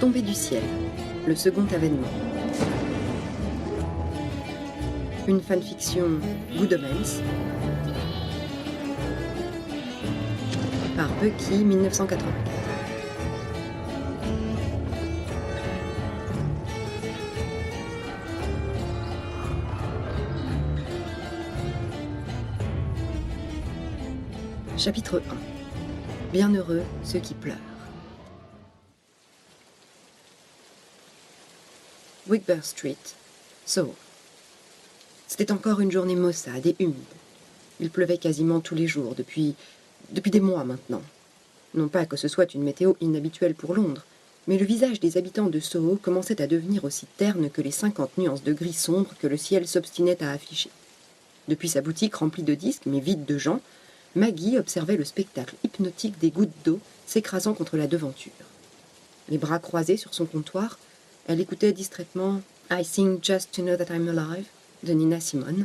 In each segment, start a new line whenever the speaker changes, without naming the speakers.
Tombé du ciel, le second avènement. Une fanfiction Good Omens par Bucky 1984. Chapitre 1. Bienheureux ceux qui pleurent. Whigber Street, Soho. C'était encore une journée maussade et humide. Il pleuvait quasiment tous les jours, depuis des mois maintenant. Non pas que ce soit une météo inhabituelle pour Londres, mais le visage des habitants de Soho commençait à devenir aussi terne que les 50 nuances de gris sombre que le ciel s'obstinait à afficher. Depuis sa boutique remplie de disques, mais vide de gens, Maggie observait le spectacle hypnotique des gouttes d'eau s'écrasant contre la devanture. Les bras croisés sur son comptoir, elle écoutait distraitement « I sing just to know that I'm alive » de Nina Simone,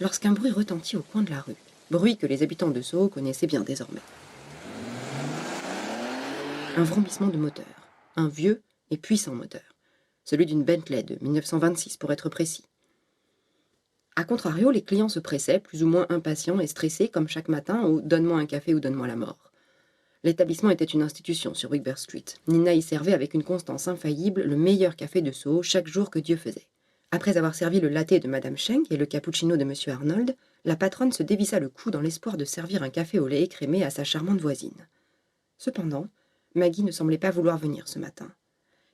lorsqu'un bruit retentit au coin de la rue, bruit que les habitants de Soho connaissaient bien désormais. Un vrombissement de moteur, un vieux et puissant moteur, celui d'une Bentley de 1926 pour être précis. A contrario, les clients se pressaient, plus ou moins impatients et stressés, comme chaque matin, au « donne-moi un café ou donne-moi la mort ». L'établissement était une institution sur Whigber Street. Nina y servait avec une constance infaillible le meilleur café de Soho chaque jour que Dieu faisait. Après avoir servi le latte de Madame Schenk et le cappuccino de Monsieur Arnold, la patronne se dévissa le cou dans l'espoir de servir un café au lait écrémé à sa charmante voisine. Cependant, Maggie ne semblait pas vouloir venir ce matin.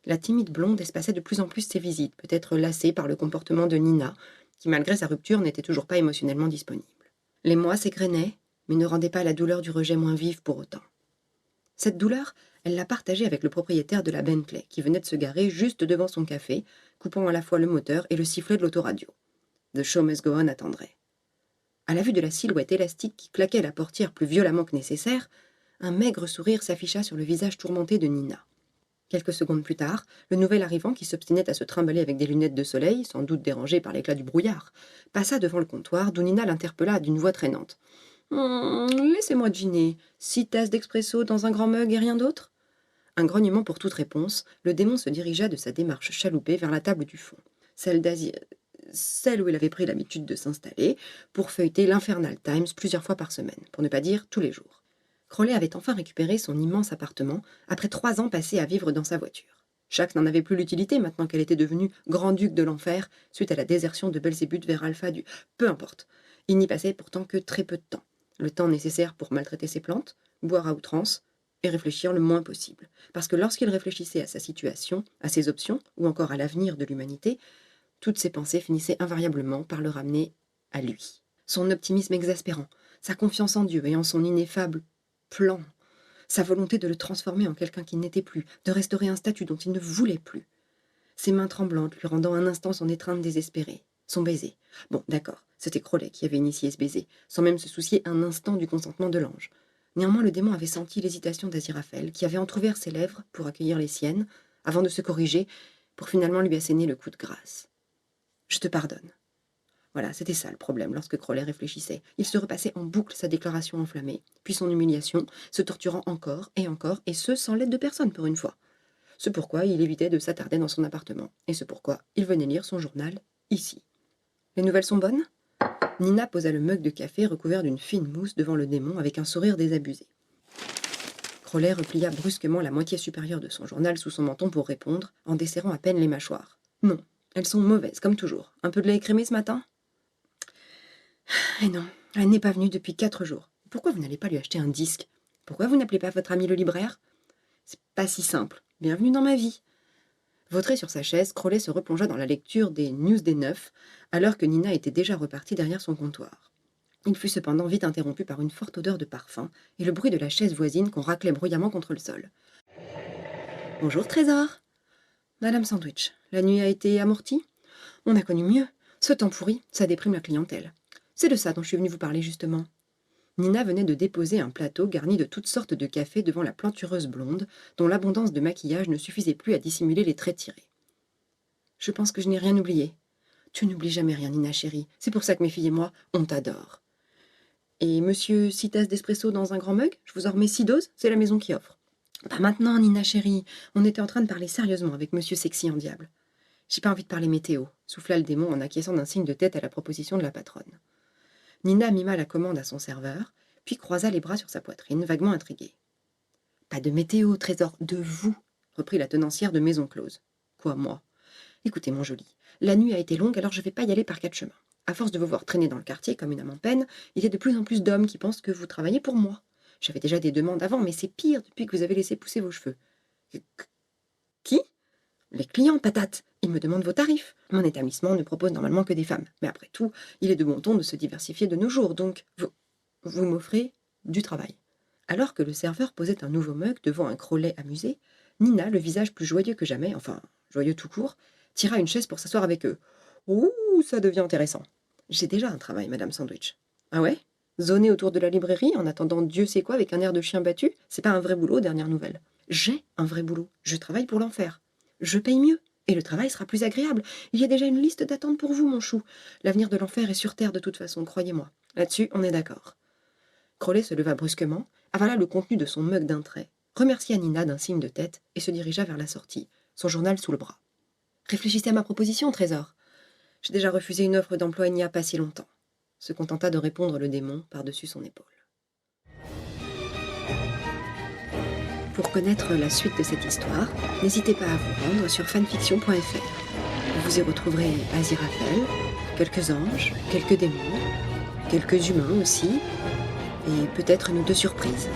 La timide blonde espaçait de plus en plus ses visites, peut-être lassée par le comportement de Nina, qui malgré sa rupture n'était toujours pas émotionnellement disponible. Les mois s'égrenaient, mais ne rendaient pas la douleur du rejet moins vive pour autant. Cette douleur, elle la partageait avec le propriétaire de la Bentley, qui venait de se garer juste devant son café, coupant à la fois le moteur et le sifflet de l'autoradio. The show must go on attendrait. À la vue de la silhouette élastique qui claquait la portière plus violemment que nécessaire, un maigre sourire s'afficha sur le visage tourmenté de Nina. Quelques secondes plus tard, le nouvel arrivant, qui s'obstinait à se trimballer avec des lunettes de soleil, sans doute dérangé par l'éclat du brouillard, passa devant le comptoir, d'où Nina l'interpella d'une voix traînante. « Laissez-moi deviner, 6 tasses d'expresso dans un grand mug et rien d'autre ?» Un grognement pour toute réponse, le démon se dirigea de sa démarche chaloupée vers la table du fond, celle où il avait pris l'habitude de s'installer, pour feuilleter l'Infernal Times plusieurs fois par semaine, pour ne pas dire tous les jours. Crowley avait enfin récupéré son immense appartement, après 3 ans passés à vivre dans sa voiture. Shax n'en avait plus l'utilité maintenant qu'elle était devenue grand-duc de l'enfer, suite à la désertion de Belzébuth vers Alpha du... Peu importe. Il n'y passait pourtant que très peu de temps. Le temps nécessaire pour maltraiter ses plantes, boire à outrance, et réfléchir le moins possible. Parce que lorsqu'il réfléchissait à sa situation, à ses options, ou encore à l'avenir de l'humanité, toutes ses pensées finissaient invariablement par le ramener à lui. Son optimisme exaspérant, sa confiance en Dieu et en son ineffable plan, sa volonté de le transformer en quelqu'un qui n'était plus, de restaurer un statut dont il ne voulait plus. Ses mains tremblantes lui rendant un instant son étreinte désespérée, son baiser. Bon, d'accord, c'était Crowley qui avait initié ce baiser, sans même se soucier un instant du consentement de l'ange. Néanmoins, le démon avait senti l'hésitation d'Aziraphale, qui avait entrouvert ses lèvres pour accueillir les siennes, avant de se corriger, pour finalement lui asséner le coup de grâce. « Je te pardonne. » Voilà, c'était ça le problème lorsque Crowley réfléchissait. Il se repassait en boucle sa déclaration enflammée, puis son humiliation, se torturant encore, et ce sans l'aide de personne pour une fois. Ce pourquoi il évitait de s'attarder dans son appartement, et ce pourquoi il venait lire son journal ici. Les nouvelles sont bonnes ? Nina posa le mug de café recouvert d'une fine mousse devant le démon avec un sourire désabusé. Crowley replia brusquement la moitié supérieure de son journal sous son menton pour répondre, en desserrant à peine les mâchoires. Non, elles sont mauvaises, comme toujours. Un peu de lait écrémé ce matin ? Eh non, elle n'est pas venue depuis 4 jours. Pourquoi vous n'allez pas lui acheter un disque ? Pourquoi vous n'appelez pas votre ami le libraire ? C'est pas si simple. Bienvenue dans ma vie. Vautré sur sa chaise, Crowley se replongea dans la lecture des news des 9, alors que Nina était déjà repartie derrière son comptoir. Il fut cependant vite interrompu par une forte odeur de parfum et le bruit de la chaise voisine qu'on raclait bruyamment contre le sol. « Bonjour, Trésor !»« Madame Sandwich, la nuit a été amortie ? On a connu mieux. Ce temps pourri, ça déprime la clientèle. C'est de ça dont je suis venue vous parler, justement. » Nina venait de déposer un plateau garni de toutes sortes de cafés devant la plantureuse blonde, dont l'abondance de maquillage ne suffisait plus à dissimuler les traits tirés. « Je pense que je n'ai rien oublié. »« Tu n'oublies jamais rien, Nina chérie. C'est pour ça que mes filles et moi, on t'adore. »« Et monsieur 6 tasses d'espresso dans un grand mug ? Je vous en remets 6 doses, c'est la maison qui offre. » Pas maintenant, Nina chérie. On était en train de parler sérieusement avec Monsieur Sexy en diable. J'ai pas envie de parler météo, souffla le démon en acquiesçant d'un signe de tête à la proposition de la patronne. Nina mima la commande à son serveur, puis croisa les bras sur sa poitrine, vaguement intriguée. Pas de météo, trésor, de vous, reprit la tenancière de Maison Close. Quoi, moi? Écoutez, mon joli, la nuit a été longue, alors je vais pas y aller par 4 chemins. À force de vous voir traîner dans le quartier comme une âme en peine, il y a de plus en plus d'hommes qui pensent que vous travaillez pour moi. J'avais déjà des demandes avant, mais c'est pire depuis que vous avez laissé pousser vos cheveux. Qui? Les clients, patate. Ils me demandent vos tarifs. Mon établissement ne propose normalement que des femmes. Mais après tout, il est de bon ton de se diversifier de nos jours, donc vous m'offrez du travail. Alors que le serveur posait un nouveau mug devant un Crowley amusé, Nina, le visage plus joyeux que jamais, enfin, joyeux tout court, tira une chaise pour s'asseoir avec eux. Ouh, ça devient intéressant. J'ai déjà un travail, Madame Sandwich. Ah ouais? Zoner autour de la librairie en attendant Dieu sait quoi avec un air de chien battu, c'est pas un vrai boulot, dernière nouvelle. J'ai un vrai boulot. Je travaille pour l'enfer. Je paye mieux. Et le travail sera plus agréable. Il y a déjà une liste d'attente pour vous, mon chou. L'avenir de l'enfer est sur terre de toute façon, croyez-moi. Là-dessus, on est d'accord. Crowley se leva brusquement, avala le contenu de son mug d'un trait, remercia Nina d'un signe de tête et se dirigea vers la sortie, son journal sous le bras. Réfléchissez à ma proposition, trésor. J'ai déjà refusé une offre d'emploi il n'y a pas si longtemps. Se contenta de répondre le démon par-dessus son épaule. Pour connaître la suite de cette histoire, n'hésitez pas à vous rendre sur fanfiction.fr. Vous y retrouverez Aziraphale, quelques anges, quelques démons, quelques humains aussi, et peut-être une ou deux surprises.